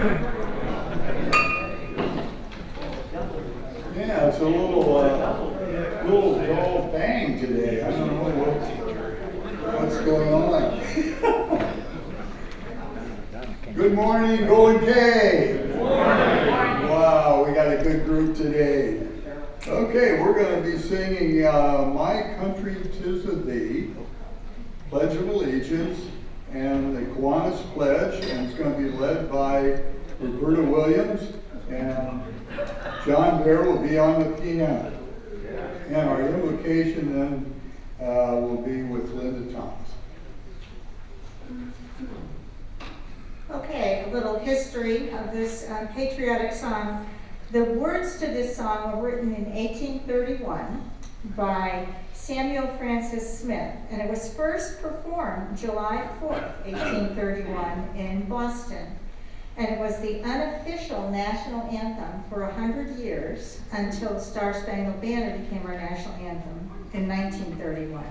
Yeah, it's a little dull bang today. I don't know what's going on. Good morning, Golden K. Good morning. Wow, we got a good group today. Okay, we're going to be singing My Country 'Tis of Thee, Pledge of Allegiance, and the Kiwanis Pledge, and it's going to be led by Roberta Williams, and John Bear will be on the piano. And our invocation then will be with Lynda Thomas. Okay, a little history of this patriotic song. The words to this song were written in 1831 by Samuel Francis Smith, and it was first performed July 4th, 1831 in Boston. And it was the unofficial national anthem for 100 years until the Star Spangled Banner became our national anthem in 1931.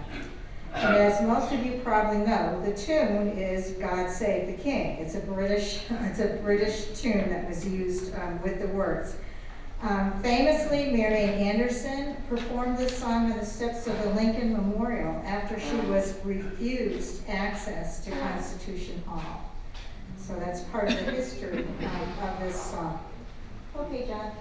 And as most of you probably know, the tune is God Save the King. It's a British tune that was used with the words. Famously, Marian Anderson performed this song on the steps of the Lincoln Memorial after she was refused access to Constitution Hall. So that's part of the history of this song. Okay, John.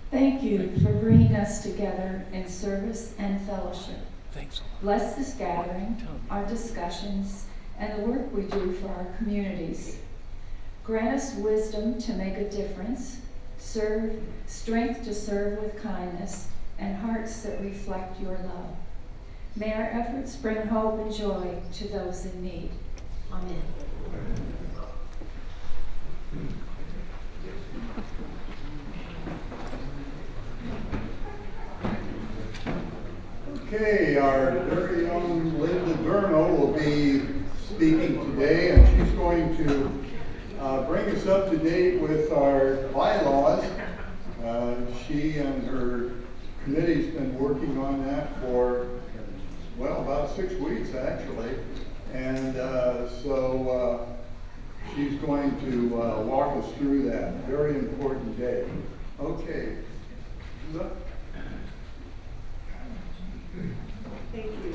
Thank you for bringing us together in service and fellowship. Thanks. Bless this gathering, our discussions, and the work we do for our communities. Grant us wisdom to make a difference, strength to serve with kindness, and hearts that reflect your love. May our efforts bring hope and joy to those in need. Amen. Okay, our very own Lynda Durnil will be speaking today, and she's going to bring us up to date with our bylaws. She and her committee's been working on that for, well, about 6 weeks actually, and so she's going to walk us through that very important day. Okay. Thank you.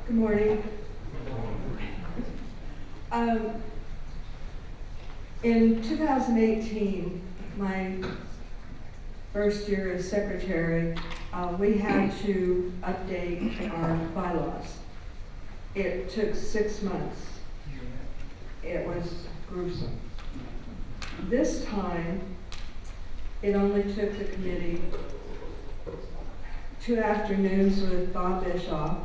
Good morning. In 2018, my first year as secretary, we had to update our bylaws. It took 6 months. It was gruesome. This time, it only took the committee 2 afternoons with Bob Bischoff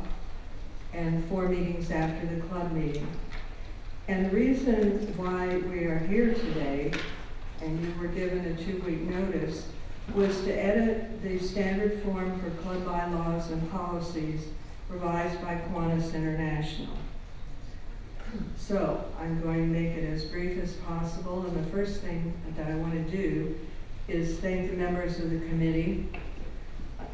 and 4 meetings after the club meeting. And the reason why we are here today, and you were given a 2-week notice, was to edit the standard form for club bylaws and policies revised by Kiwanis International. So I'm going to make it as brief as possible, and the first thing that I want to do is thank the members of the committee,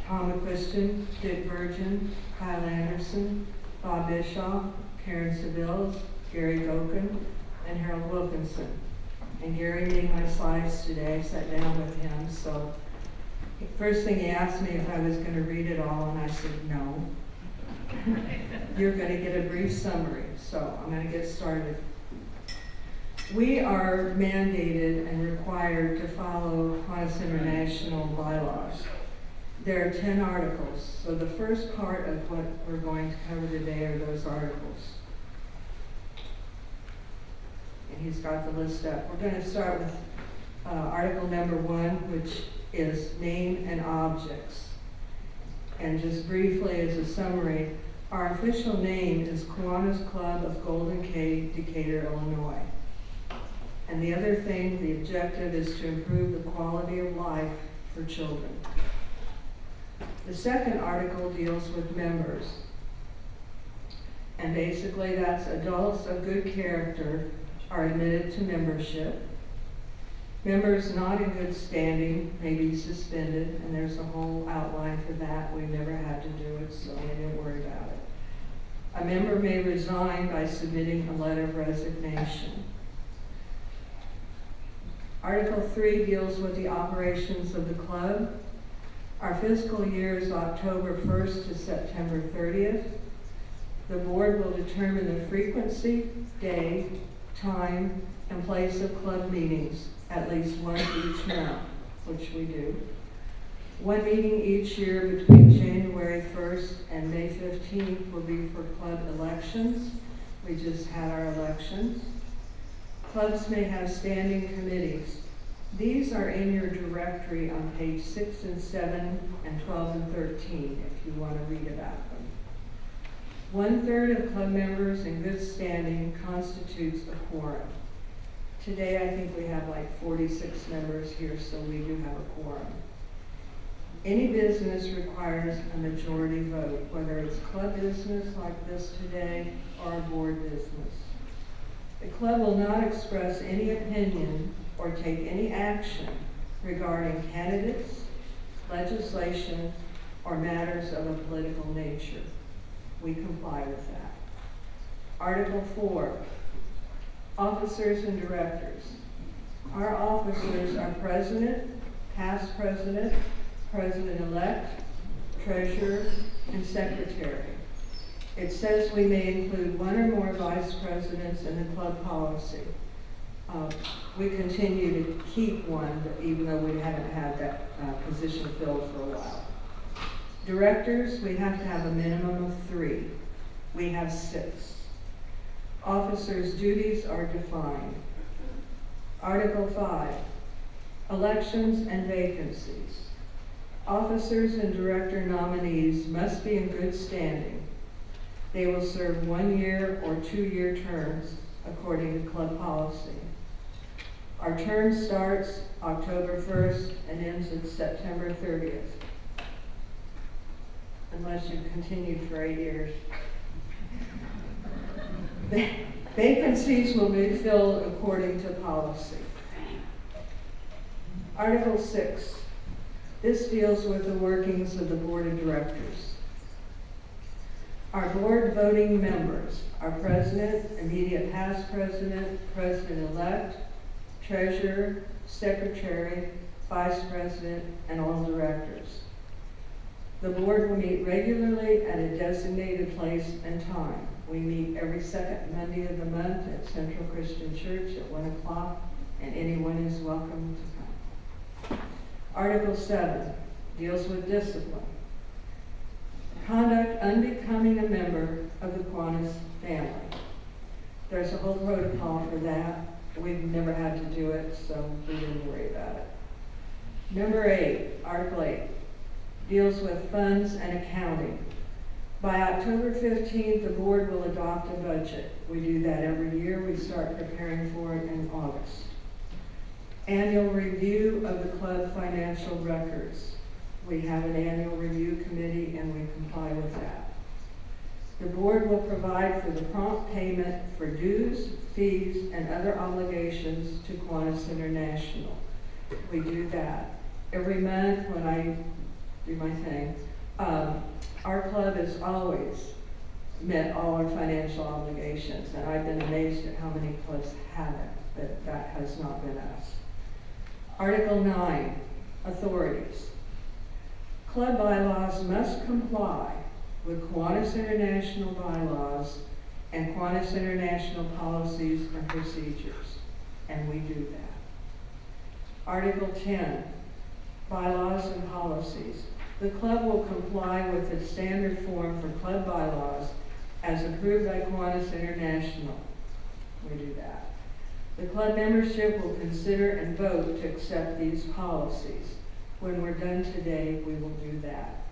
Tom McQuistion, Dick Virgin, Kyle Anderson, Bob Bischoff, Karen Seville, Gary Gokin, and Harold Wilkinson. And Gary made my slides today. I sat down with him, so first thing he asked me if I was going to read it all, and I said no. You're going to get a brief summary, so I'm going to get started. We are mandated and required to follow Kiwanis International bylaws. There are 10 articles, so the first part of what we're going to cover today are those articles. And he's got the list up. We're going to start with article number 1, which is name and objects. And just briefly as a summary, our official name is Kiwanis Club of Golden Cave, Decatur, Illinois. And the other thing, the objective is to improve the quality of life for children. The second article deals with members. And basically that's adults of good character are admitted to membership. Members not in good standing may be suspended, and there's a whole outline for that. We never had to do it, so we didn't worry about it. A member may resign by submitting a letter of resignation. Article 3 deals with the operations of the club. Our fiscal year is October 1st to September 30th. The board will determine the frequency, day, time, and place of club meetings at least once each month, which we do. One meeting each year between January 1st and May 15th will be for club elections. We just had our elections. Clubs may have standing committees. These are in your directory on page 6 and 7 and 12 and 13 if you want to read about them. 1/3 of club members in good standing constitutes a quorum. Today I think we have like 46 members here, so we do have a quorum. Any business requires a majority vote, whether it's club business like this today or a board business. The club will not express any opinion or take any action regarding candidates, legislation, or matters of a political nature. We comply with that. Article 4, officers and directors. Our officers are president, past president, president-elect, treasurer, and secretary. It says we may include one or more vice presidents in the club policy. We continue to keep one, even though we haven't had that position filled for a while. Directors, we have to have a minimum of 3. We have 6. Officers' duties are defined. Article 5, elections and vacancies. Officers and director nominees must be in good standing. They will serve 1-year or 2-year terms according to club policy. Our term starts October 1st and ends at September 30th. Unless you've continued for 8 years. Vacancies will be filled according to policy. Article 6. This deals with the workings of the board of directors. Our board voting members are president, immediate past president, president-elect, treasurer, secretary, vice president, and all directors. The board will meet regularly at a designated place and time. We meet every second Monday of the month at Central Christian Church at 1 o'clock, and anyone is welcome to come. Article 7 deals with discipline. Conduct unbecoming a member of the Kiwanis family. There's a whole protocol for that. We've never had to do it, so we didn't worry about it. Number 8, Article 8, deals with funds and accounting. By October 15th, the board will adopt a budget. We do that every year. We start preparing for it in August. Annual review of the club financial records. We have an annual review committee and we comply with that. The board will provide for the prompt payment for dues, fees, and other obligations to Kiwanis International. We do that. Every month when I do my thing. Our club has always met all our financial obligations, and I've been amazed at how many clubs haven't, but that has not been us. Article 9, authorities. Club bylaws must comply with Kiwanis International bylaws and Kiwanis International policies and procedures, and we do that. Article 10, bylaws and policies. The club will comply with the standard form for club bylaws as approved by Kiwanis International. We do that. The club membership will consider and vote to accept these policies. When we're done today, we will do that.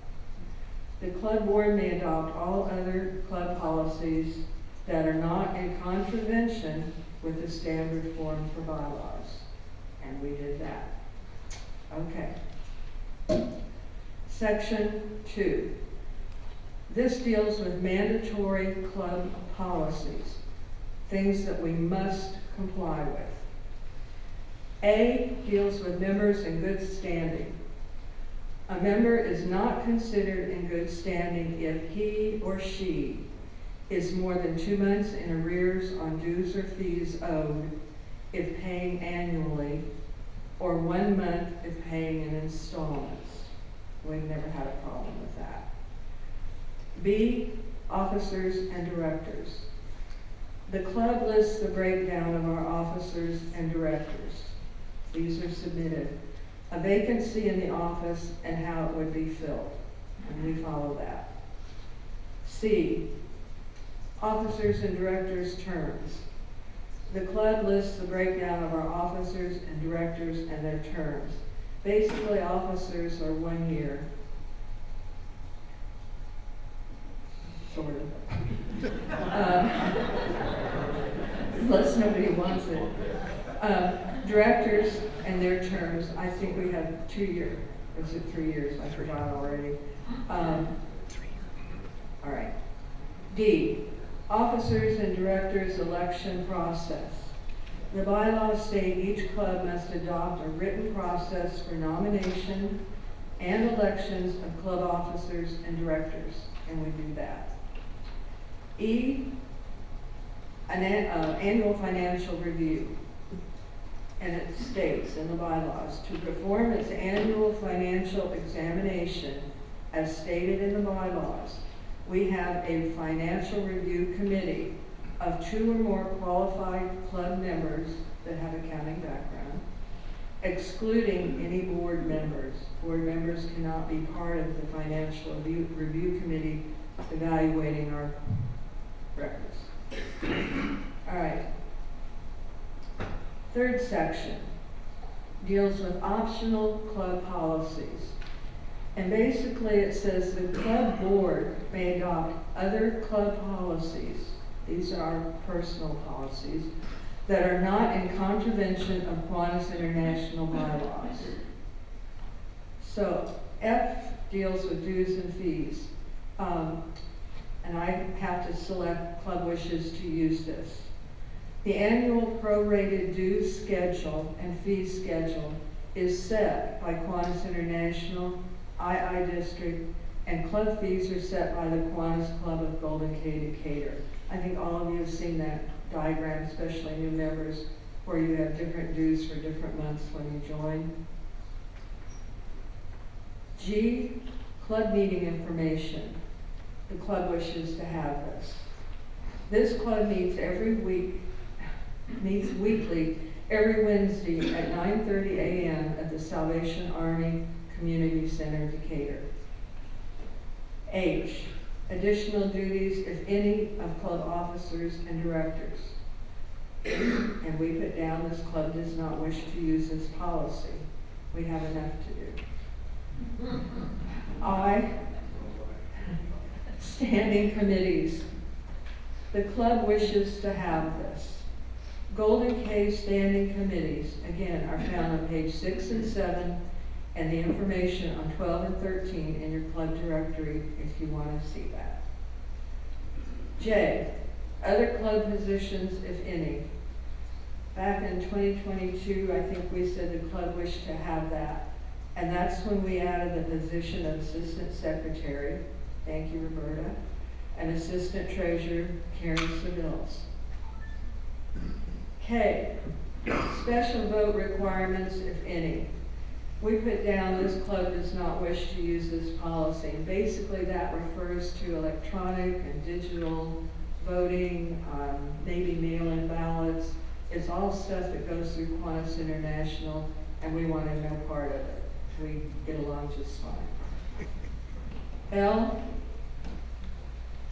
The club board may adopt all other club policies that are not in contravention with the standard form for bylaws. And we did that. Okay. Section 2. This deals with mandatory club policies, things that we must comply with. A deals with members in good standing. A member is not considered in good standing if he or she is more than 2 months in arrears on dues or fees owed if paying annually, or 1 month if paying in installments. We've never had a problem with that. B, officers and directors. The club lists the breakdown of our officers and directors. These are submitted. A vacancy in the office and how it would be filled, and we follow that. C, officers and directors' terms. The club lists the breakdown of our officers and directors and their terms. Basically, officers are 1 year. Sort of. Unless nobody wants it. Directors and their terms, I think we have 2 years. Is it 3 years? I forgot already. All right. D, officers and directors election process. The bylaws state each club must adopt a written process for nomination and elections of club officers and directors, and we do that. E, an annual financial review. And it states in the bylaws, to perform its annual financial examination as stated in the bylaws, we have a financial review committee of 2 or more qualified club members that have accounting background, excluding any board members. Board members cannot be part of the financial review committee evaluating our records. All right. Third section deals with optional club policies. And basically it says the club board may adopt other club policies, these are our personal policies, that are not in contravention of Kiwanis International bylaws. So F deals with dues and fees. And I have to select club wishes to use this. The annual prorated dues schedule and fee schedule is set by Kiwanis International, II District, and club fees are set by the Kiwanis Club of Golden Cay, Decatur. I think all of you have seen that diagram, especially new members, where you have different dues for different months when you join. G, club meeting information. The club wishes to have this. This club meets weekly, every Wednesday at 9:30 a.m. at the Salvation Army Community Center, Decatur. H, additional duties, if any, of club officers and directors. And we put down this club does not wish to use this policy. We have enough to do. I, standing committees. The club wishes to have this. Golden Cay standing committees, again, are found on page 6 and 7, and the information on 12 and 13 in your club directory if you want to see that. J, other club positions, if any. Back in 2022, I think we said the club wished to have that. And that's when we added the position of assistant secretary, thank you, Roberta, and assistant treasurer, Karen Sevilles. K, special vote requirements, if any. We put down this club does not wish to use this policy. Basically, that refers to electronic and digital voting, maybe mail-in ballots. It's all stuff that goes through Kiwanis International, and we wanted no part of it. We get along just fine. L,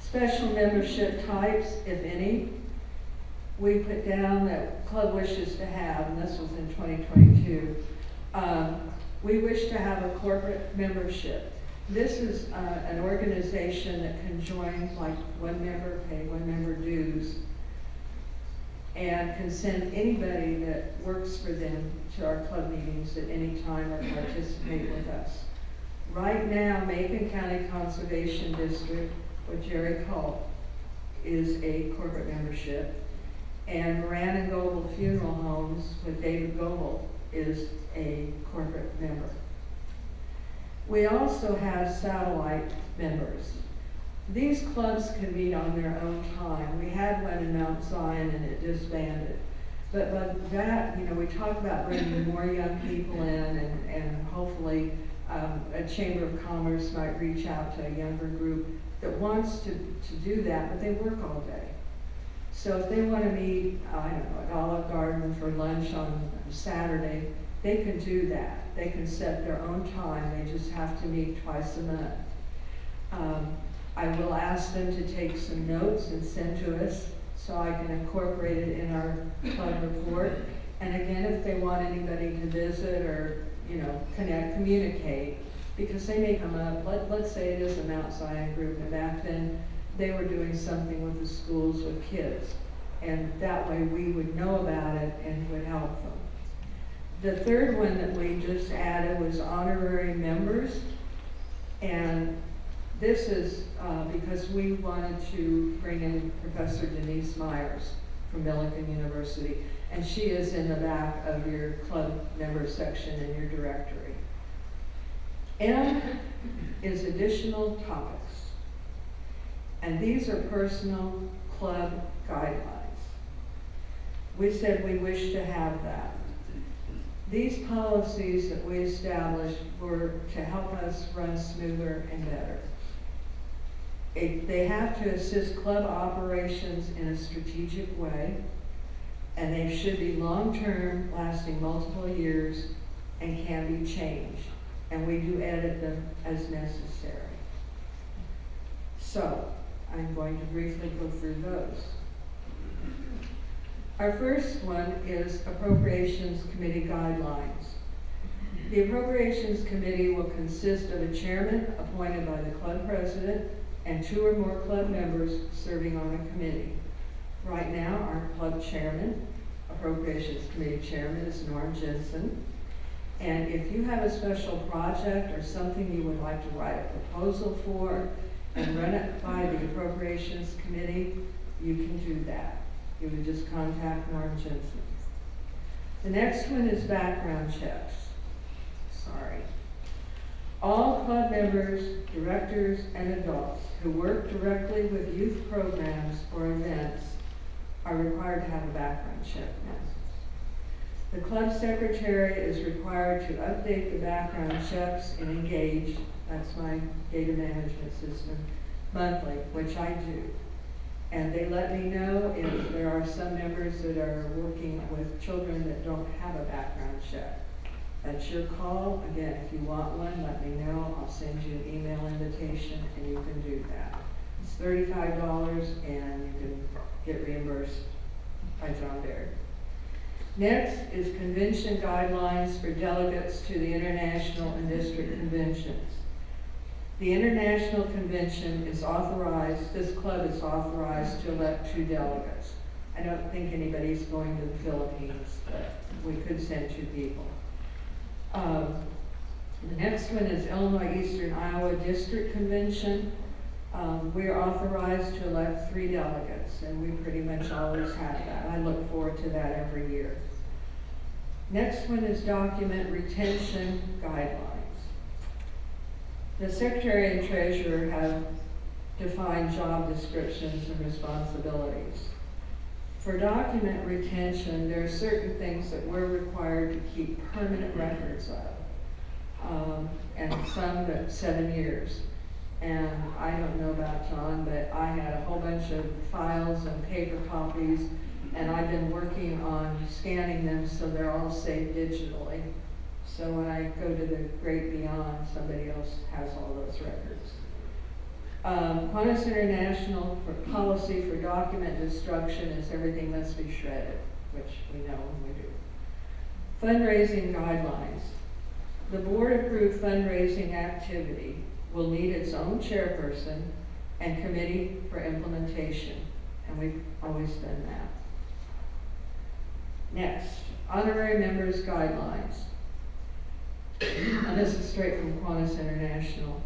special membership types, if any. We put down that club wishes to have, and this was in 2022, we wish to have a corporate membership. This is an organization that can join, like one member, pay one member dues, and can send anybody that works for them to our club meetings at any time or participate with us. Right now, Macon County Conservation District with Jerry Culp is a corporate membership, and Moran and Goebel Funeral Homes with David Goebel is a corporate member. We also have satellite members. These clubs can meet on their own time. We had one in Mount Zion and it disbanded. But that, we talked about bringing more young people in, and hopefully a Chamber of Commerce might reach out to a younger group that wants to do that, but they work all day. So if they want to meet, I don't know, at Olive Garden for lunch on Saturday, they can do that. They can set their own time. They just have to meet twice a month. I will ask them to take some notes and send to us so I can incorporate it in our club report. And again, if they want anybody to visit or, communicate, because they may come up, let's say it is a Mount Zion group, and back then they were doing something with the schools with kids. And that way we would know about it and would help them. The third one that we just added was honorary members. And this is because we wanted to bring in Professor Denise Myers from Millikan University. And she is in the back of your club member section in your directory. M is additional topics. And these are personal club guidelines. We said we wish to have that. These policies that we established were to help us run smoother and better. They have to assist club operations in a strategic way, and they should be long-term, lasting multiple years, and can be changed. And we do edit them as necessary. So, I'm going to briefly go through those. Our first one is Appropriations Committee Guidelines. The Appropriations Committee will consist of a chairman appointed by the club president and 2 or more club members serving on a committee. Right now, our club chairman, Appropriations Committee chairman, is Norm Jensen. And if you have a special project or something you would like to write a proposal for and run it by the Appropriations Committee, you can do that. You would just contact Norm Jensen. The next one is background checks. Sorry. All club members, directors, and adults who work directly with youth programs or events are required to have a background check now. The club secretary is required to update the background checks and Engage, that's my data management system, monthly, which I do. And they let me know if there are some members that are working with children that don't have a background check. That's your call. Again, if you want one, let me know. I'll send you an email invitation and you can do that. It's $35 and you can get reimbursed by John Baird. Next is convention guidelines for delegates to the international and district conventions. The international convention is authorized, this club is authorized to elect 2 delegates. I don't think anybody's going to the Philippines, but we could send 2 people. The next one is Illinois Eastern Iowa District Convention. We are authorized to elect 3 delegates, and we pretty much always have that. I look forward to that every year. Next one is document retention guidelines. The Secretary and Treasurer have defined job descriptions and responsibilities. For document retention, there are certain things that we're required to keep permanent records of, and some that 7 years. And I don't know about John, but I had a whole bunch of files and paper copies, and I've been working on scanning them so they're all saved digitally. So when I go to the great beyond, somebody else has all those records. Kiwanis International for policy for document destruction is everything must be shredded, which we know and we do. Fundraising guidelines. The board-approved fundraising activity will need its own chairperson and committee for implementation, and we've always done that. Next, honorary members guidelines. And this is straight from Kiwanis International.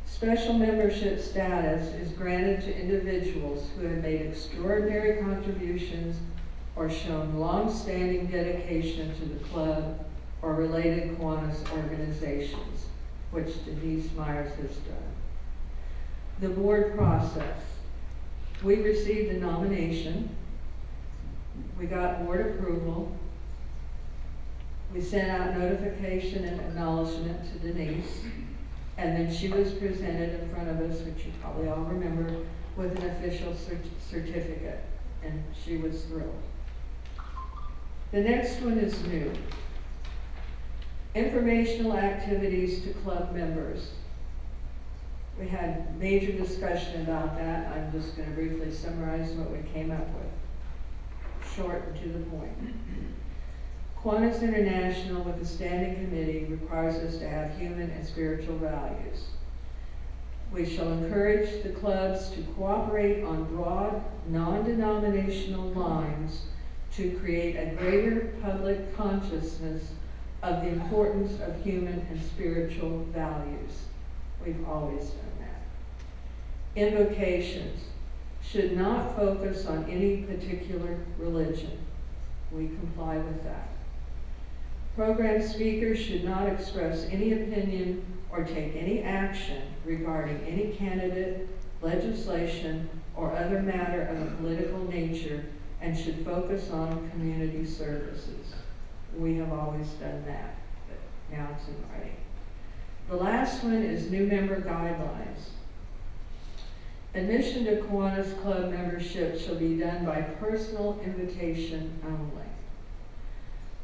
Special membership status is granted to individuals who have made extraordinary contributions or shown long-standing dedication to the club or related Kiwanis organizations, which Denise Myers has done. The board process. We received a nomination. We got board approval. We sent out notification and acknowledgement to Denise, and then she was presented in front of us, which you probably all remember, with an official certificate, and she was thrilled. The next one is new. Informational activities to club members. We had major discussion about that. I'm just going to briefly summarize what we came up with. Short and to the point. Kiwanis International, with a standing committee, requires us to have human and spiritual values. We shall encourage the clubs to cooperate on broad, non-denominational lines to create a greater public consciousness of the importance of human and spiritual values. We've always done that. Invocations should not focus on any particular religion. We comply with that. Program speakers should not express any opinion or take any action regarding any candidate, legislation, or other matter of a political nature, and should focus on community services. We have always done that, but now it's in writing. The last one is new member guidelines. Admission to Kiwanis Club membership shall be done by personal invitation only.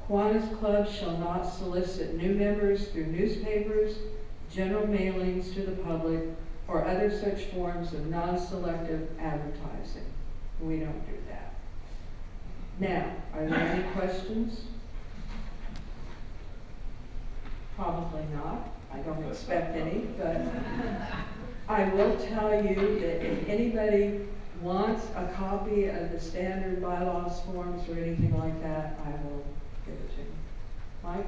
Kiwanis Club shall not solicit new members through newspapers, general mailings to the public, or other such forms of non-selective advertising. We don't do that. Now, are there any questions? Probably not. I don't expect any, but I will tell you that if anybody wants a copy of the standard bylaws forms or anything like that, I will give it to you. Mike?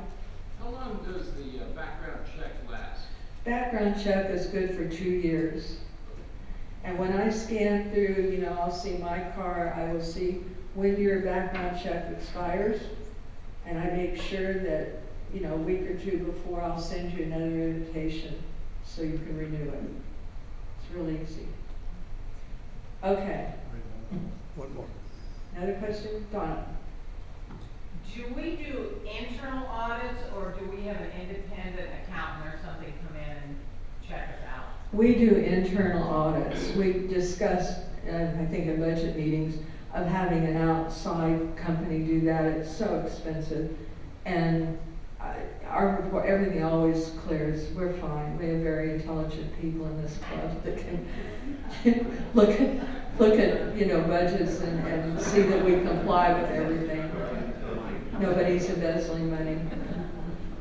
How long does the background check last? Background check is good for 2 years. And when I scan through, I'll see my car, I will see when your background check expires, and I make sure that, a week or two before I'll send you another invitation so you can renew it. It's really easy. Okay. One more. Another question? Donna? Do we do internal audits, or do we have an independent accountant or something come in and check us out? We do internal audits. We discussed, I think in budget meetings, of having an outside company do that. It's so expensive. And our report, everything always clears. We're fine. We have very intelligent people in this club that can look at budgets and see that we comply with everything. Nobody's embezzling money.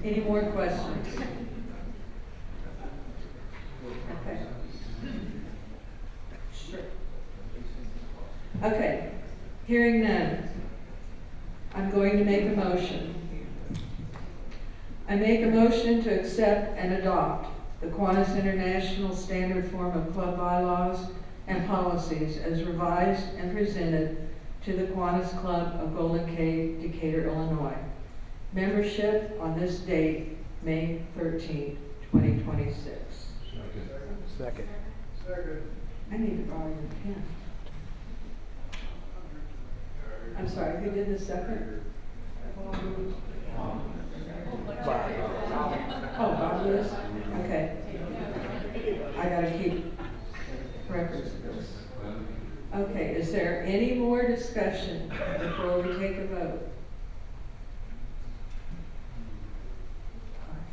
Any more questions? Okay. Sure. Okay. Hearing none, I'm going to make a motion. I make a motion to accept and adopt the Kiwanis International Standard Form of Club Bylaws and Policies as revised and presented to the Kiwanis Club of Golden Cave, Decatur, Illinois. Membership on this date, May 13, 2026. Second. I need to borrow your pen. I'm sorry, who did the second? Oh, Bob Lewis? Okay. I gotta keep records of this. Okay, is there any more discussion before we take a vote?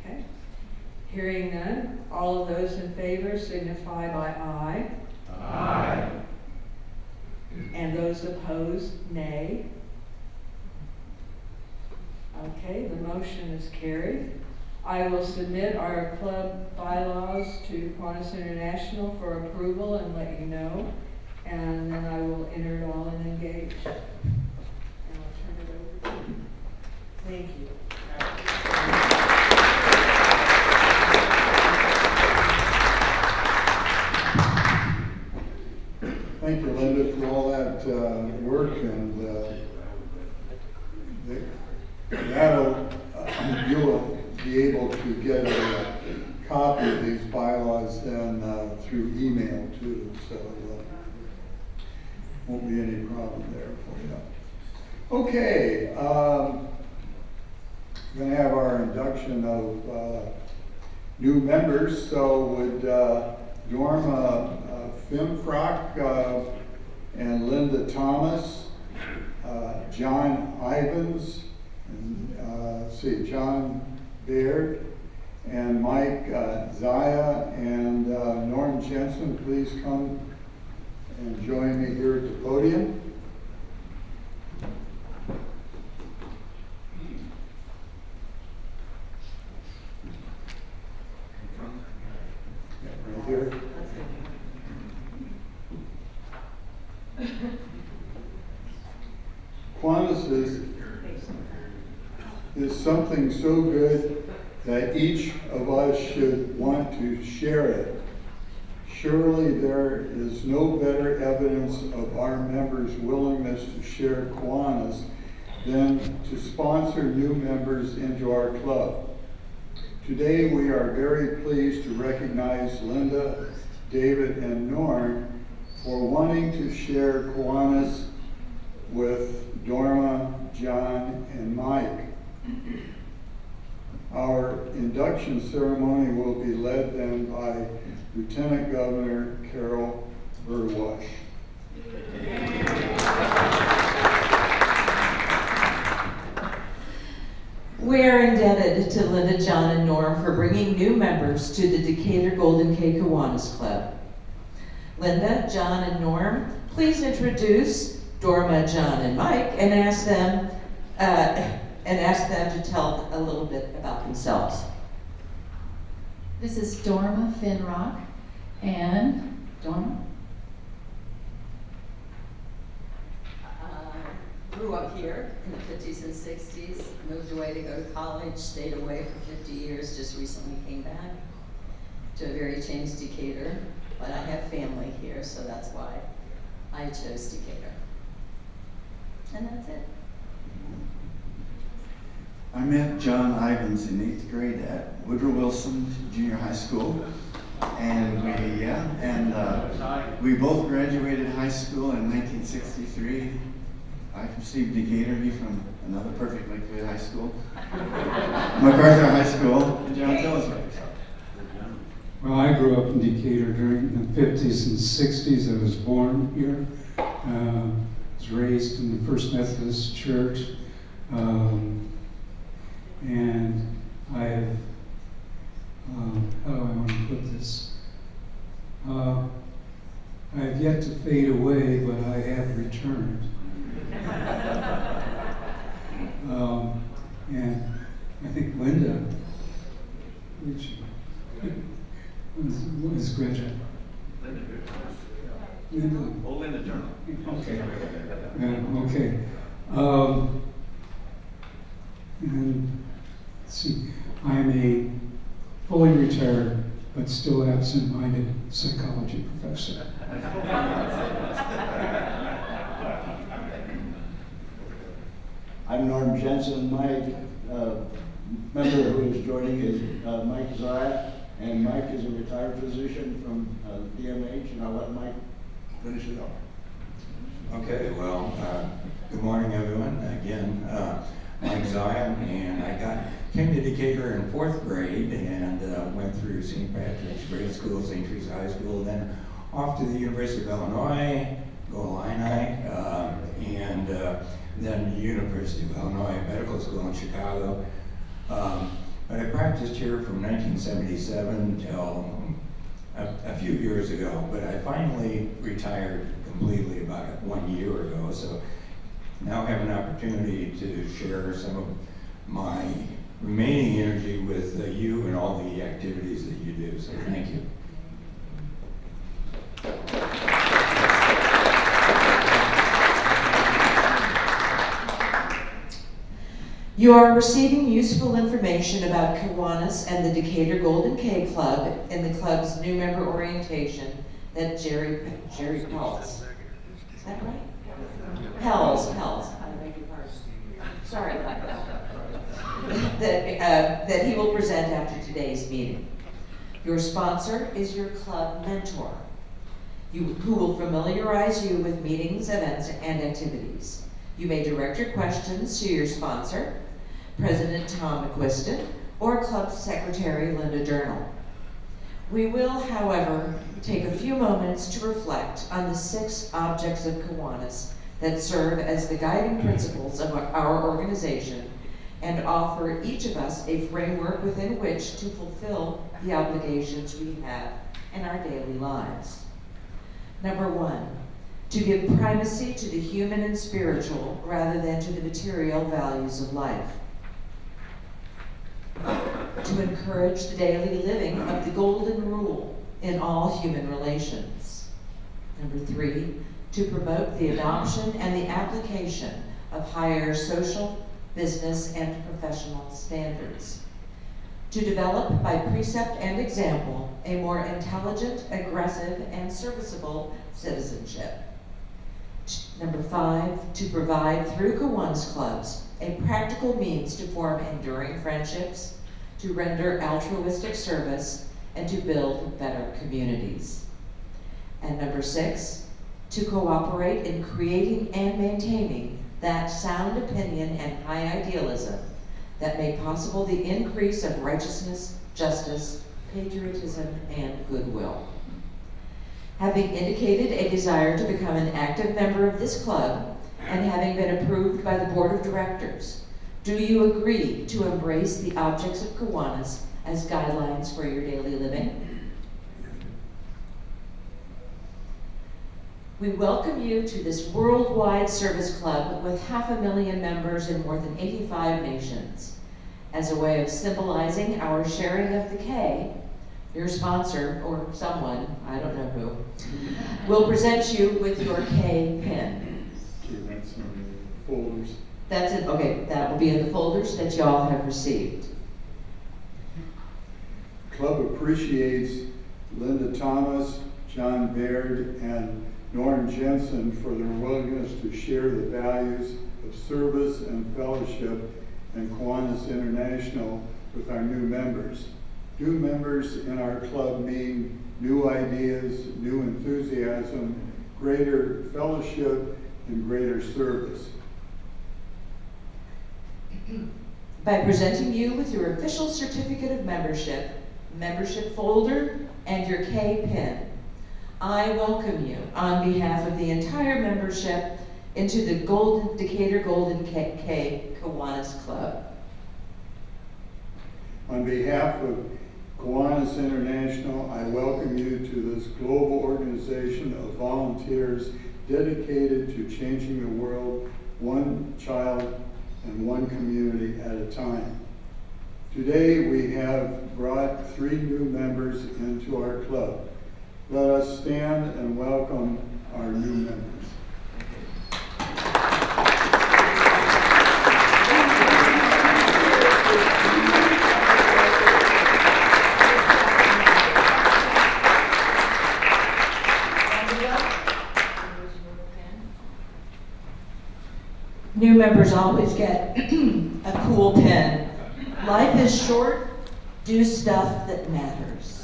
Okay. Hearing none, all of those in favor signify by aye. Aye. And those opposed, nay. Okay, the motion is carried. I will submit our club bylaws to Kiwanis International for approval and let you know. And then I will enter it all and engage. And I'll turn it over to you. Thank you. Thank you, Lynda, for all that work, and you'll be able to get a copy of these bylaws then through email too, so won't be any problem there for you. Okay, we're going to have our induction of new members, so would Dorma Finfrock and Lynda Thomas, John Ivens, and John Baird, and Mike Zaya, and Norm Jensen, please come and join me here at the podium. Right here. Kiwanis is something so good that each of us should want to share it. Surely there is no better evidence of our members' willingness to share Kiwanis than to sponsor new members into our club. Today we are very pleased to recognize Lynda, David, and Norm for wanting to share Kiwanis with Dorma, John, and Mike. Our induction ceremony will be led then by Lieutenant Governor Carol Burwash. We are indebted to Lynda, John, and Norm for bringing new members to the Decatur Golden K Kiwanis Club. Lynda, John, and Norm, please introduce Dorma, John, and Mike, and ask them to tell a little bit about themselves. This is Dorma Finfrock and Dorma. Grew up here in the 50s and 60s, moved away to go to college, stayed away for 50 years, just recently came back to a very changed Decatur, but I have family here, so that's why I chose Decatur. And that's it. I met John Ivens in 8th grade at Woodrow Wilson Junior High School, and we both graduated high school in 1963. I received Decatur, he from another perfectly good high school, MacArthur High School. And John, tell us about yourself. Well, I grew up in Decatur during the 50s and 60s. I was born here. Was raised in the First Methodist Church. And I have, how do I want to put this? I have yet to fade away, but I have returned. And I think Lynda, what is graduate? Lynda. Oh, Lynda Durnil. Okay. Okay. And let's see, I'm a fully retired but still absent-minded psychology professor. I'm Norm Jensen. My member who is joining is Mike Zaya, And Mike is a retired physician from DMH, and I'll let Mike finish it off. Okay, well, good morning, everyone. Again, Mike Zion, and I came to Decatur in 4th grade and went through St. Patrick's Grade School, St. Teresa High School, then off to the University of Illinois, go Illini, and then University of Illinois Medical School in Chicago. But I practiced here from 1977 until a few years ago, but I finally retired completely about 1 year ago, so now I have an opportunity to share some of my remaining energy with you and all the activities that you do, so thank you. You are receiving useful information about Kiwanis and the Decatur Golden K Club in the club's new member orientation that Jerry Peltz. Is that right? Peltz. I beg your pardon. Sorry about that. That he will present after today's meeting. Your sponsor is your club mentor, who will familiarize you with meetings, events, and activities. You may direct your questions to your sponsor, President Tom McQuistion, or Club Secretary Lynda Durnil. We will, however, take a few moments to reflect on the 6 objects of Kiwanis that serve as the guiding principles of our organization and offer each of us a framework within which to fulfill the obligations we have in our daily lives. Number 1, to give primacy to the human and spiritual rather than to the material values of life. To encourage the daily living of the golden rule in all human relations. Number 3, to promote the adoption and the application of higher social, business, and professional standards. To develop by precept and example a more intelligent, aggressive, and serviceable citizenship. Number 5, to provide through Kiwanis clubs a practical means to form enduring friendships, to render altruistic service, and to build better communities. And number 6, to cooperate in creating and maintaining that sound opinion and high idealism that made possible the increase of righteousness, justice, patriotism, and goodwill. Having indicated a desire to become an active member of this club, and having been approved by the board of directors, do you agree to embrace the objects of Kiwanis as guidelines for your daily living? We welcome you to this worldwide service club with 500,000 members in more than 85 nations. As a way of symbolizing our sharing of the K, your sponsor, or someone, I don't know who, will present you with your K pin. Okay, that's in the folders. That's it, okay, that will be in the folders that you all have received. Club appreciates Lynda Thomas, John Baird, and Norm Jensen for their willingness to share the values of service and fellowship in Kiwanis International with our new members. New members in our club mean new ideas, new enthusiasm, greater fellowship, and greater service. By presenting you with your official certificate of membership, membership folder, and your K pin, I welcome you on behalf of the entire membership into the Decatur Golden K Kiwanis Club. On behalf of Kiwanis International, I welcome you to this global organization of volunteers dedicated to changing the world one child and one community at a time. Today we have brought 3 new members into our club. Let us stand and welcome our new members. New members always get a cool pin. Life is short, Do stuff that matters.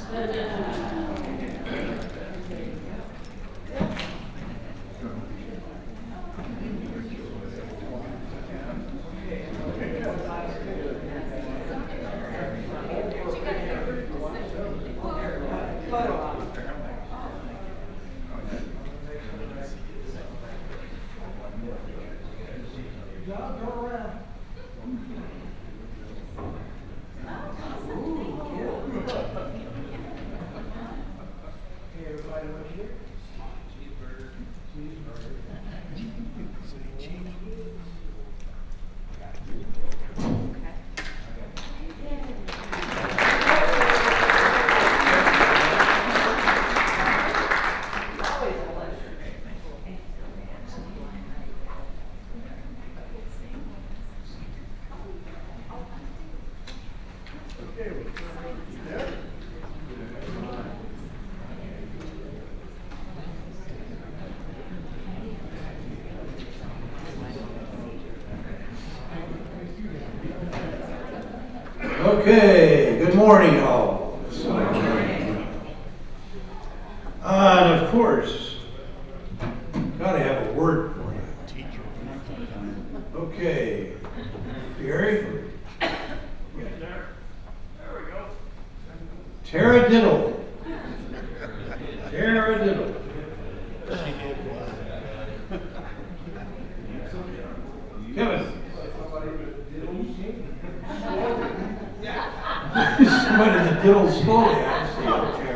Okay, good morning all. And of course, gotta have a word for you. Okay, Gary? There we go. Taradiddle. Taradiddle. Kevin. Somebody that diddles slowly, I see, okay.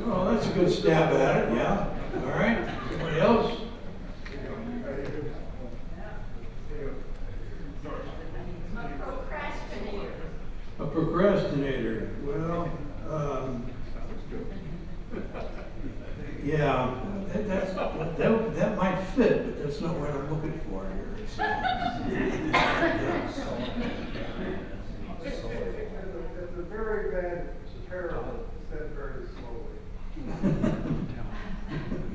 Oh, that's a good stab at it, yeah. All right, somebody else? A procrastinator. Well, yeah, that might fit, but that's not what I'm looking for here. So. It's a very bad parable, said very slowly.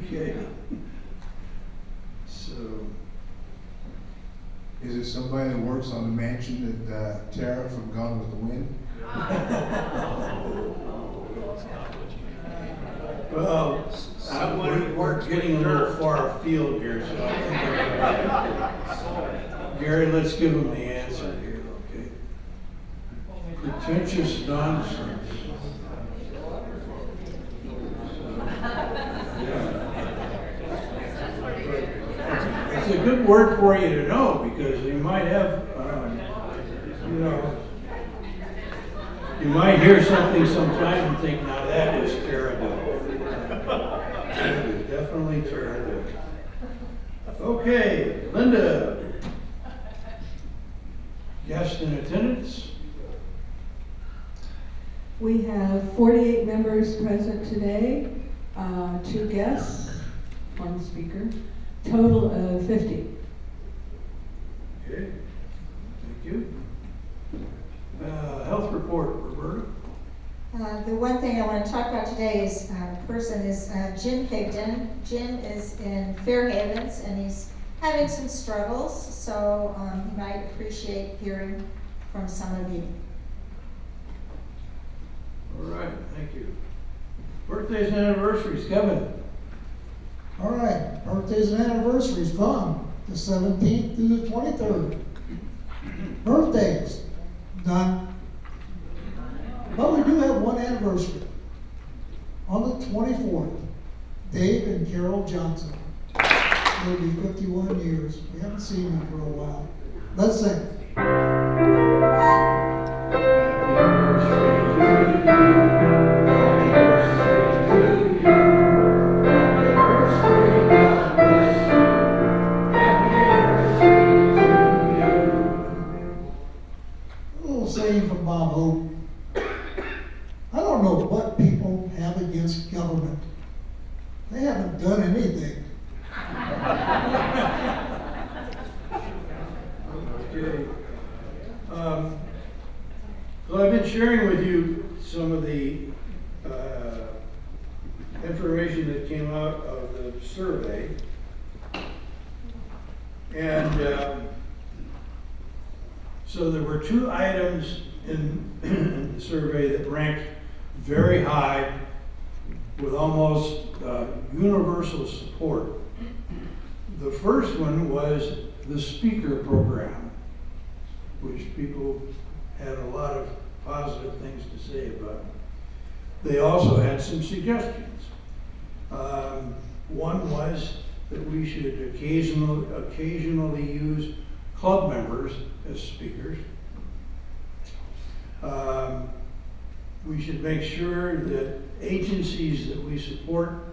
Okay. So. Is it somebody that works on the mansion that Tara from Gone with the Wind? Well, we're getting a little far afield here, so I think Gary, let's give him the answer here, okay? Pretentious nonsense. It's a good word for you to know because you might have, you might hear something sometime and think, now that is terrible. Definitely terrible. Okay, Lynda. Guest in attendance? We have 48 members present today, 2 guests, 1 speaker, total of 50. Okay, thank you. Health report, Roberta. The one thing I want to talk about today is Jim Higdon. Jim is in Fairhavens and he's having some struggles, so he might appreciate hearing from some of you. All right, thank you. Birthdays and anniversaries, Kevin. All right, birthdays and anniversaries from the 17th through the 23rd. Birthdays, none. But we do have one anniversary. On the 24th, Dave and Carol Johnson. It'll be 51 years. We haven't seen them for a while. Let's sing. A little saying from Bob Hope. I don't know what people have against government. They haven't done anything. Okay. So I've been sharing with you some of the information that came out of the survey. And were two items in the survey that ranked very high with almost universal support. The first one was the speaker program, which people had a lot of positive things to say about. They also had some suggestions. One was that we should occasionally use club members as speakers. We should make sure that agencies that we support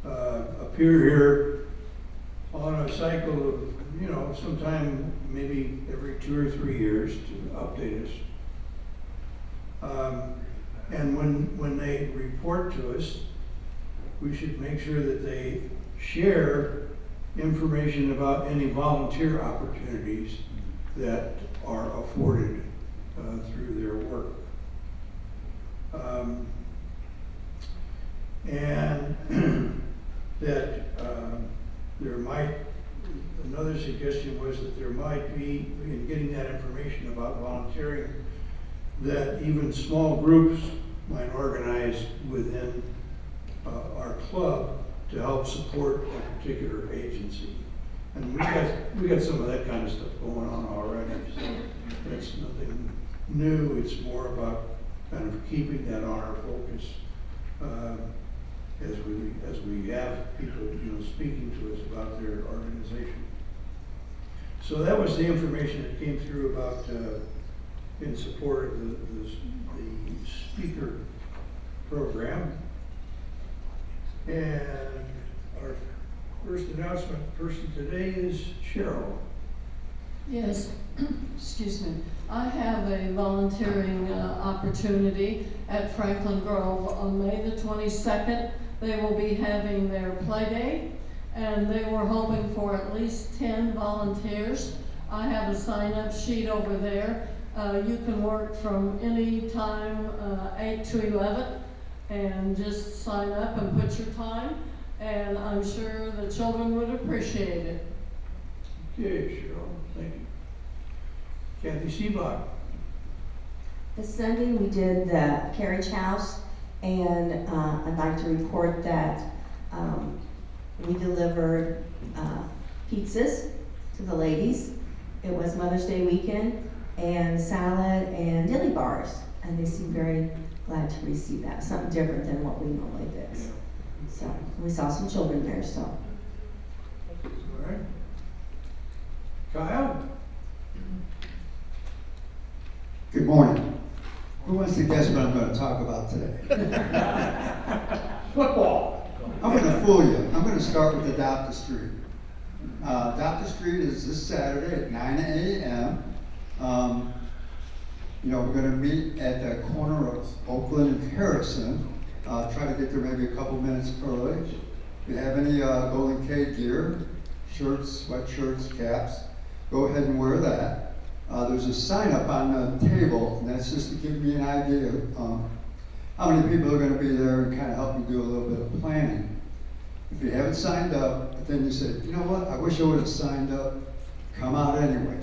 appear here on a cycle of, sometime maybe every 2 or 3 years to update us. And when they report to us, we should make sure that they share information about any volunteer opportunities that are afforded through their work. And that there might, another suggestion was that there might be, in getting that information about volunteering, that even small groups might organize within our club to help support a particular agency. And we got some of that kind of stuff going on already, so that's nothing new. It's more about kind of keeping that on our focus as we have people, speaking to us about their organization. So that was the information that came through about in support of the speaker program. And our first announcement person today is Cheryl. Yes, excuse me. I have a volunteering opportunity at Franklin Grove on May the 22nd. They will be having their play day, and they were hoping for at least 10 volunteers. I have a sign-up sheet over there. You can work from any time 8 to 11, and just sign up and put your time, and I'm sure the children would appreciate it. Okay, Cheryl, thank you. Kathy Seabach. This Sunday we did the carriage house, and I'd like to report that we delivered pizzas to the ladies. It was Mother's Day weekend, and salad and dilly bars, and they seemed very glad to receive that, something different than what we normally fix. So we saw some children there, so. All right. Kyle? Good morning. Who wants to guess what I'm going to talk about today? Football. I'm going to fool you. I'm going to start with Adopt a Street. Adopt a Street is this Saturday at 9 a.m. We're going to meet at the corner of Oakland and Harrison. Try to get there maybe a couple minutes early. If you have any Golden K gear, shirts, sweatshirts, caps, go ahead and wear that. There's a sign up on the table, and that's just to give me an idea of how many people are going to be there and kind of help me do a little bit of planning. If you haven't signed up, but then you say, you know what, I wish I would have signed up, come out anyway.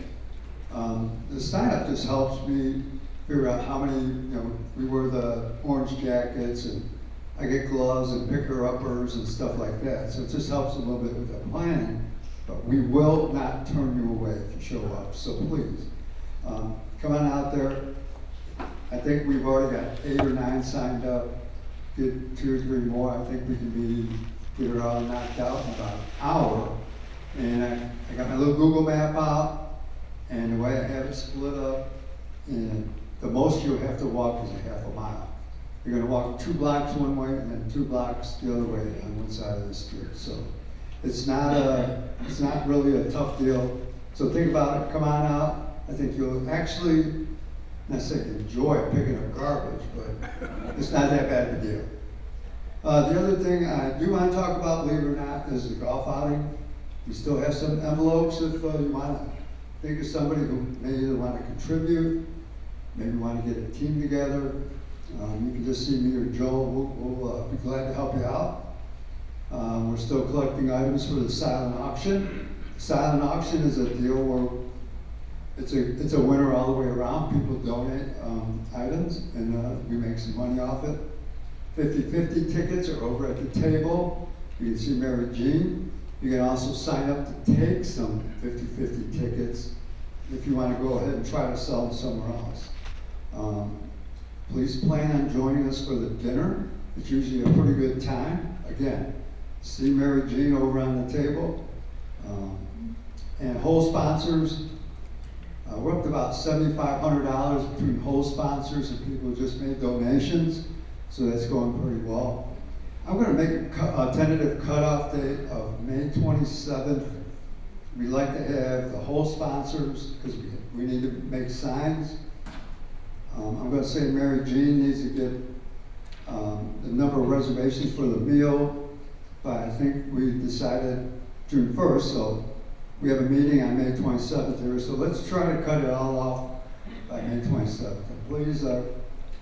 The sign up just helps me figure out how many, we wear the orange jackets, and I get gloves and picker-uppers and stuff like that. So it just helps a little bit with the planning, but we will not turn you away if you show up, so please. Come on out there. I think we've already got 8 or 9 signed up. Get 2 or 3 more. I think we can get it all knocked out in about an hour. And I got my little Google map out, and the way I have it split up, and the most you'll have to walk is a half a mile. You're going to walk 2 blocks one way and then 2 blocks the other way on one side of the street. So it's not really a tough deal. So think about it. Come on out. I think you'll actually, not say enjoy picking up garbage, but it's not that bad of a deal. The other thing I do want to talk about, believe it or not, is the golf outing. We still have some envelopes if you want to think of somebody who may either want to contribute, maybe want to get a team together. You can just see me or Joel. We'll be glad to help you out. We're still collecting items for the silent auction. Silent auction is a deal where It's a winner all the way around. People donate items, and we make some money off it. 50-50 tickets are over at the table. You can see Mary Jean. You can also sign up to take some 50-50 tickets if you want to go ahead and try to sell them somewhere else. Please plan on joining us for the dinner. It's usually a pretty good time. Again, see Mary Jean over on the table. And whole sponsors, we're up to about $7,500 between whole sponsors and people who just made donations, so that's going pretty well. I'm going to make a tentative cutoff date of May 27th. We'd like to have the whole sponsors, because we need to make signs. I'm going to say Mary Jean needs to get the number of reservations for the meal, but I think we decided June 1st, so we have a meeting on May 27th here, so let's try to cut it all off by May 27th. And please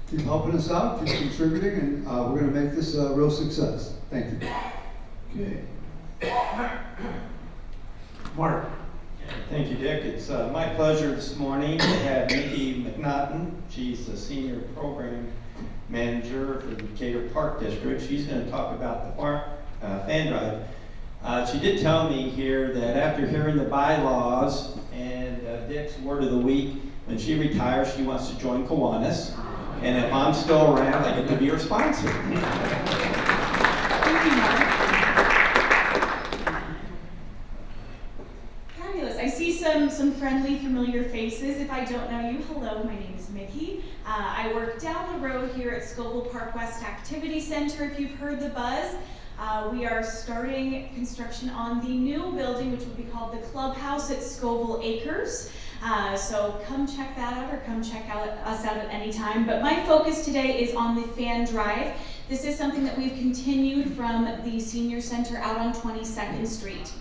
keep helping us out, keep contributing, and we're going to make this a real success. Thank you. Okay. Mark. Thank you, Dick. It's my pleasure this morning to have Nikki McNaughton. She's the Senior Program Manager for the Decatur Park District. She's going to talk about the fan drive. She did tell me here that after hearing the bylaws and Dick's word of the week, when she retires, she wants to join Kiwanis. And if I'm still around, I get to be her sponsor. Thank you, Mark. Fabulous. I see some friendly, familiar faces. If I don't know you, hello, my name is Mickey. I work down the road here at Scoville Park West Activity Center, if you've heard the buzz. We are starting construction on the new building, which will be called the Clubhouse at Scoville Acres. So come check that out, or come check us out at any time. But my focus today is on the fan drive. This is something that we've continued from the senior center out on 22nd Street.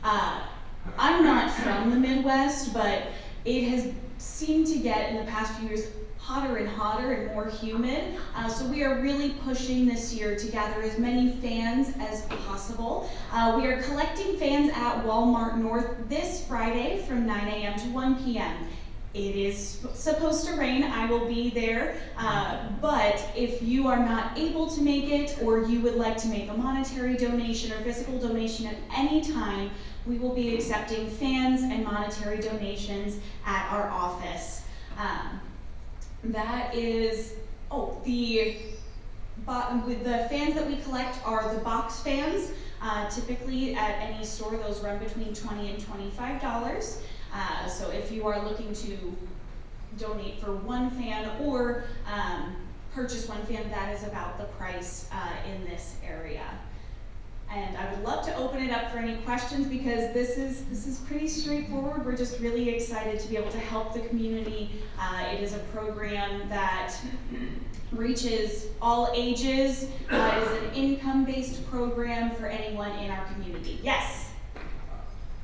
I'm not from the Midwest, but it has seemed to get in the past few years hotter and hotter and more humid. So we are really pushing this year to gather as many fans as possible. We are collecting fans at Walmart North this Friday from 9 a.m. to 1 p.m. It is supposed to rain. I will be there. But if you are not able to make it, or you would like to make a monetary donation or physical donation at any time, we will be accepting fans and monetary donations at our office. That is, the fans that we collect are the box fans. Typically at any store, those run between $20 and $25. So if you are looking to donate for one fan or purchase one fan, that is about the price in this area. And I would love to open it up for any questions, because this is pretty straightforward. We're just really excited to be able to help the community. It is a program that reaches all ages. It is an income-based program for anyone in our community. Yes?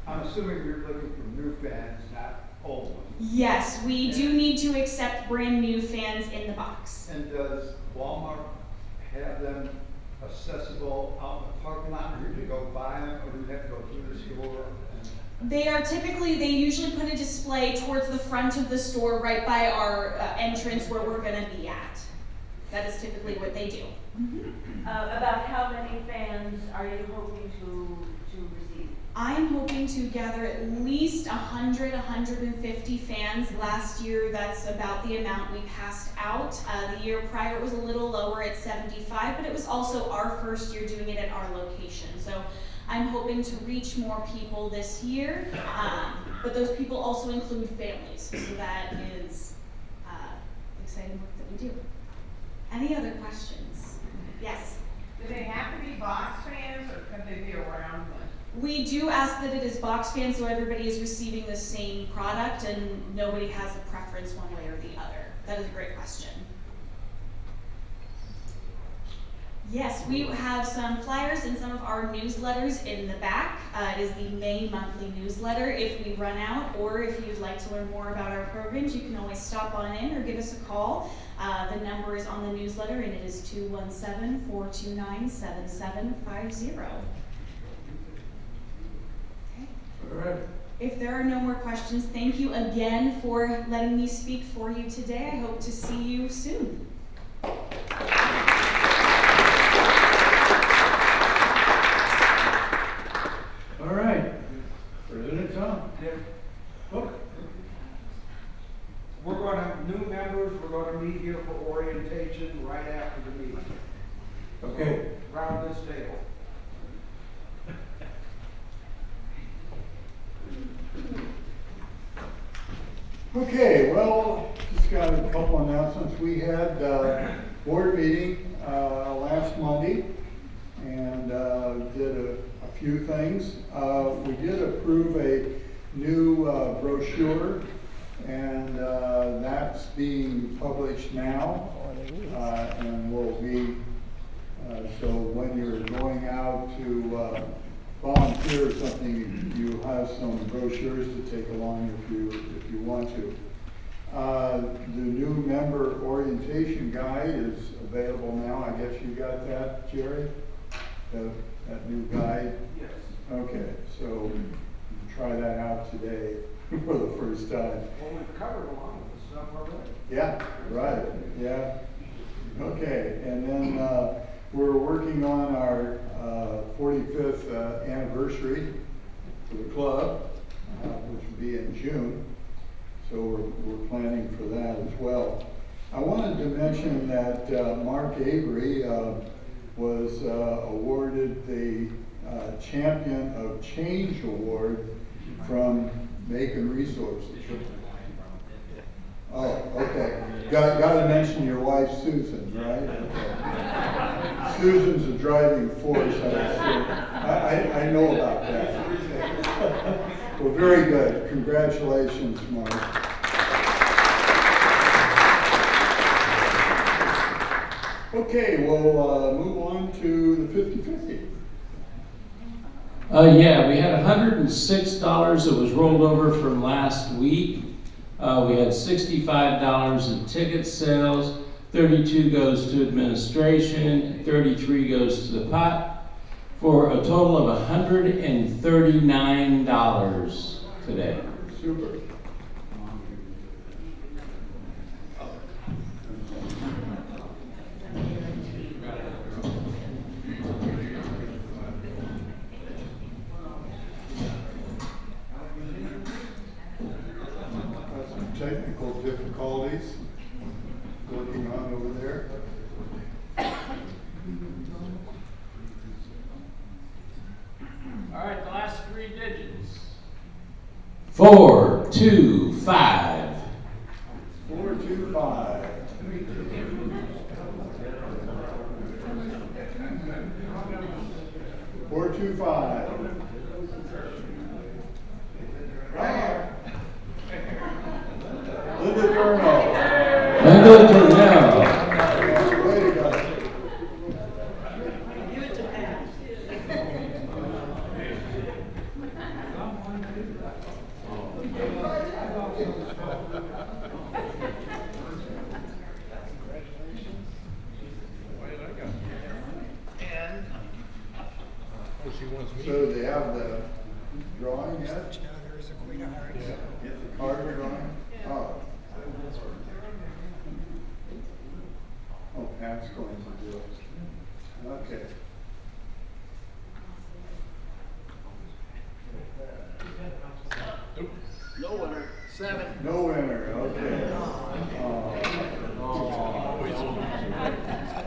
I'm assuming you're looking for new fans, not old ones. Yes, we do need to accept brand new fans in the box. And does Walmart have them accessible out in the parking lot, or do you go buy them, or do you have to go through the store? They usually put a display towards the front of the store, right by our entrance where we're going to be at. That is typically what they do. About how many fans are you hoping to receive? I am hoping to gather at least 100, 150 fans. Last year, that's about the amount we passed out. The year prior, it was a little lower at 75, but it was also our first year doing it at our location. So I'm hoping to reach more people this year, but those people also include families. So that is exciting work that we do. Any other questions? Yes? Do they have to be box fans, or could they be a round one? We do ask that it is box fans, so everybody is receiving the same product and nobody has a preference one way or the other. That is a great question. Yes, we have some flyers and some of our newsletters in the back. It is the May monthly newsletter. If we run out, or if you'd like to learn more about our programs, you can always stop on in or give us a call. The number is on the newsletter, and it is 217-429-7750. All right. if there are no more questions, thank you again for letting me speak for you today. I hope to see you soon. All right, President Tom. Look. We're gonna, new members, we're gonna meet here for orientation right after the meeting. Okay. Around this table. Okay, well, just got a couple announcements. We had board meeting last Monday and did a few things. We did approve a new brochure, and that's being published now and will be, so when you're going out to volunteer or something, you have some brochures to take along if you want to. The new member orientation guide is available now. I guess you got that, Jerry? That new guide? Yes. Okay, so you can try that out today for the first time. Well, we've covered a lot of this stuff already. Yeah, right, yeah. Okay, and then we're working on our 45th anniversary for the club, which will be in June. So we're planning for that as well. I wanted to mention that Mark Avery was awarded the Champion of Change Award from Macon Resources. Oh, okay. Got to mention your wife, Susan, right? Okay. Susan's a driving force, I know about that. Well, very good. Congratulations, Mark. Okay, we'll move on to the 50-50. Yeah, we had $106 that was rolled over from last week. We had $65 in ticket sales, $32 goes to administration, $33 goes to the pot, for a total of $139 today. Super. Technical difficulties working on over there. All right, the last three digits. 425. 425. 425. Lynda Durnil. Lynda Durnil. Way to go. So do they have the drawing yet? There's a queen of hearts. Yeah. The card drawing? Oh. Oh, Pat's going to do it. Okay. No winner. 7. No winner, okay.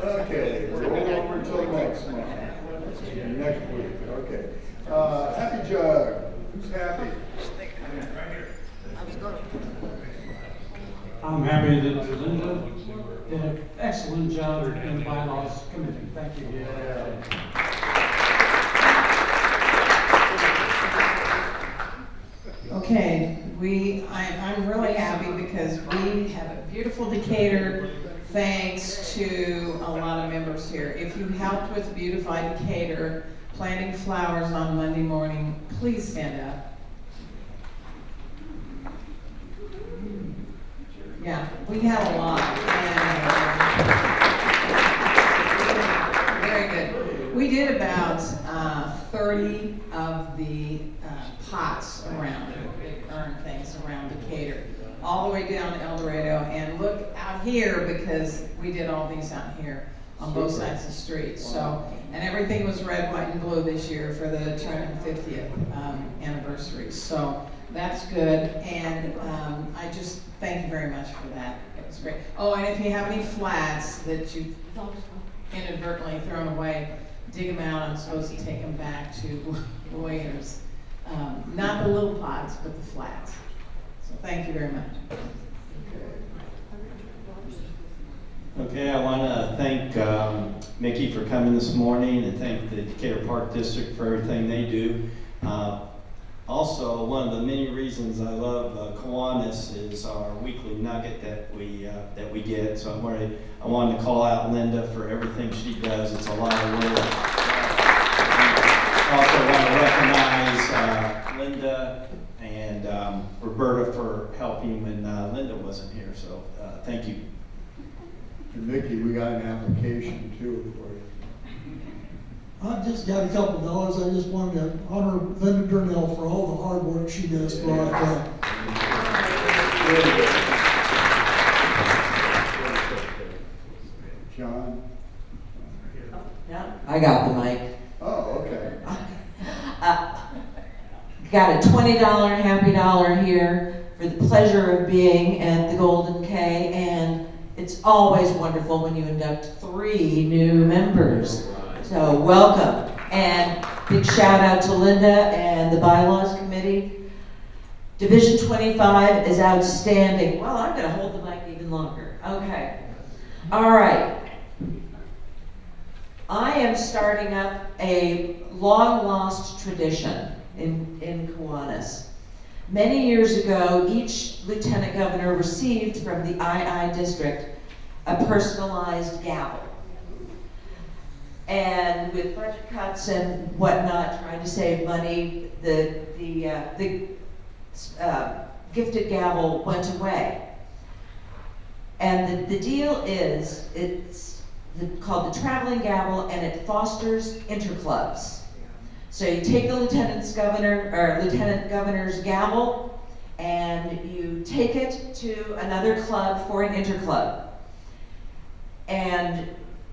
Okay, roll over till next month. Next week, okay. Happy Jug. Who's happy? I'm happy that Lynda did an excellent job in the bylaws committee. Thank you. Okay, I'm really happy because we have a beautiful Decatur thanks to a lot of members here. If you helped with Beautify Decatur, planting flowers on Monday morning, please stand up. Yeah, we had a lot. And, very good. We did about 30 of the pots around, big urn things around Decatur, all the way down to El Dorado, and look out here because we did all these out here on both sides of the street. So, and everything was red, white, and blue this year for the 250th anniversary. So that's good, and I just thank you very much for that. It was great. Oh, and if you have any flats that you inadvertently thrown away, dig them out. I'm supposed to take them back to Williams. Not the little pots, but the flats. So thank you very much. Okay, I want to thank Mickey for coming this morning and thank the Decatur Park District for everything they do. Also, one of the many reasons I love Kiwanis is our weekly nugget that we get. So I wanted to call out Lynda for everything she does. It's a lot of work. I also want to recognize Lynda and Roberta for helping when Lynda wasn't here. So thank you. And Mickey, we got an application too for you. I just got a couple dollars. I just wanted to honor Lynda Durnil for all the hard work she does for our club. John? I got the mic. Oh, okay. Got a $20 happy dollar here for the pleasure of being at the Golden K, and it's always wonderful when you induct 3 new members. So welcome, and big shout out to Lynda and the Bylaws Committee. Division 25 is outstanding. Well, I'm gonna hold the mic even longer. Okay, all right. I am starting up a long-lost tradition in Kiwanis. Many years ago, each lieutenant governor received from the II district a personalized gavel. And with budget cuts and whatnot, trying to save money, the gifted gavel went away. And the deal is, it's called the traveling gavel, and it fosters interclubs. So you take the lieutenant governor's gavel, and you take it to another club for an interclub. And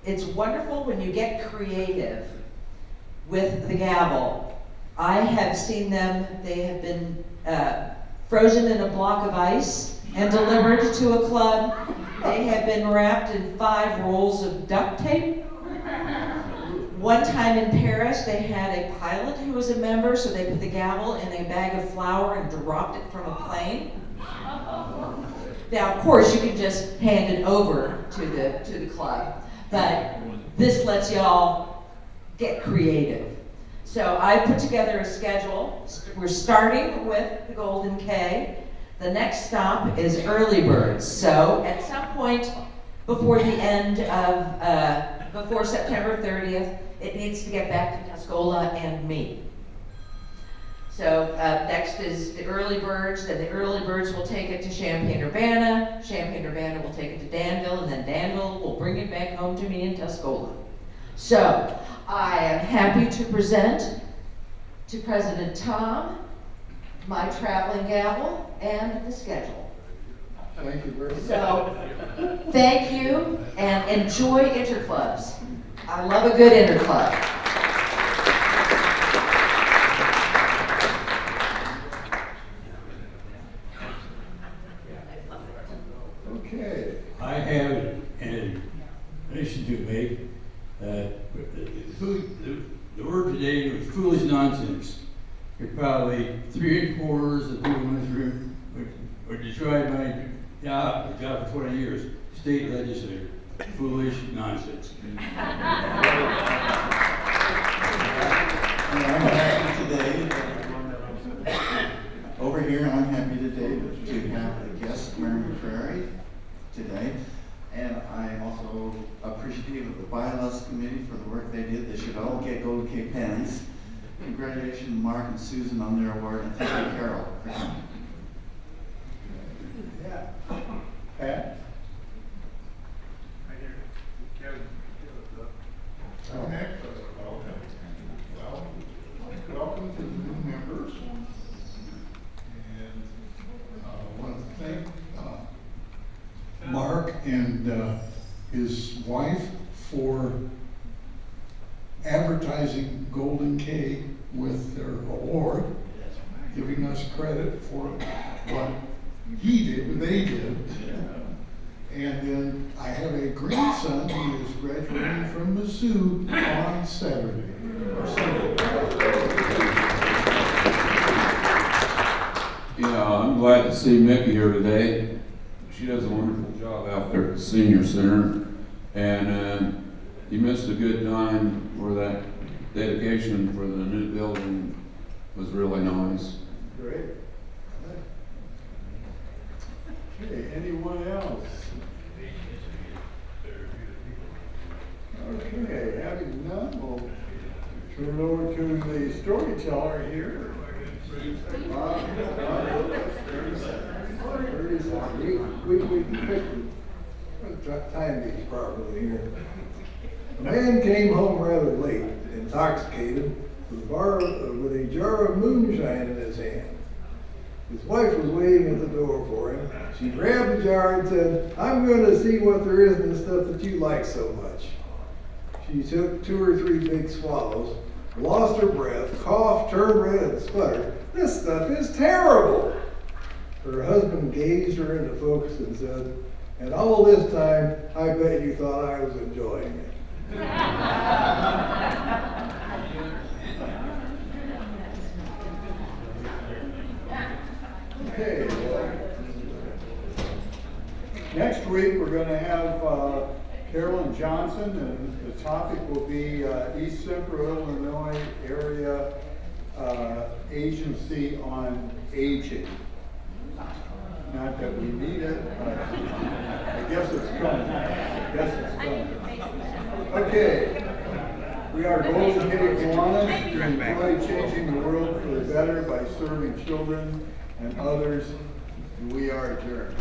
it's wonderful when you get creative with the gavel. I have seen them, they have been frozen in a block of ice and delivered to a club. They have been wrapped in 5 rolls of duct tape. One time in Paris, they had a pilot who was a member, so they put the gavel in a bag of flour and dropped it from a plane. Now, of course, you can just hand it over to the club, but this lets y'all get creative. So I put together a schedule. We're starting with the Golden K. The next stop is Early Birds. So at some point before the end of, before September 30th, it needs to get back to Tuscola and me. So next is the Early Birds, then the Early Birds will take it to Champaign-Urbana, Champaign-Urbana will take it to Danville, and then Danville will bring it back home to me in Tuscola. So I am happy to present to President Tom my traveling gavel and the schedule. Thank you very much. So thank you, and enjoy interclubs. I love a good interclub. Okay. I have an addition to make. The word today was foolish nonsense. There's probably 3/4 of people in this room would describe my job for 20 years, state legislator. Foolish nonsense. I'm happy today. Over here, I'm happy today to have a guest, Mary McCrary, today. And I'm also appreciative of the Bylaws Committee for the work they did. They should all get Golden K pens. Congratulations, Mark and Susan, on their award, and thank you, Carol, for coming. Yeah. Pat? Well, welcome to the new members. and his wife for advertising Golden K with their award, giving us credit for what they did. And then I have a grandson who is graduating from Mizzou on Saturday. Yeah, I'm glad to see Mickey here today. She does a wonderful job out there at the senior center, and you missed a good time for that dedication for the new building. Was really nice. Great. Okay, anyone else? Okay, having none, we'll turn it over to the storyteller here. 30 seconds. We picked time these properly here. A man came home rather late, intoxicated, with a jar of moonshine in his hand. His wife was waiting at the door for him. She grabbed the jar and said, "I'm going to see what there is in the stuff that you like so much." She took 2 or 3 big swallows, lost her breath, coughed, turned red, and sputtered, "This stuff is terrible!" Her husband gazed her into focus and said, "And all this time, I bet you thought I was enjoying it." Okay. Next week, we're going to have Carolyn Johnson, and the topic will be East Central Illinois Area Agency on Aging. Not that we need it, but I guess it's coming. Okay. We are Golden K Kiwanis. We enjoy changing the world for the better by serving children and others. We are adjourned.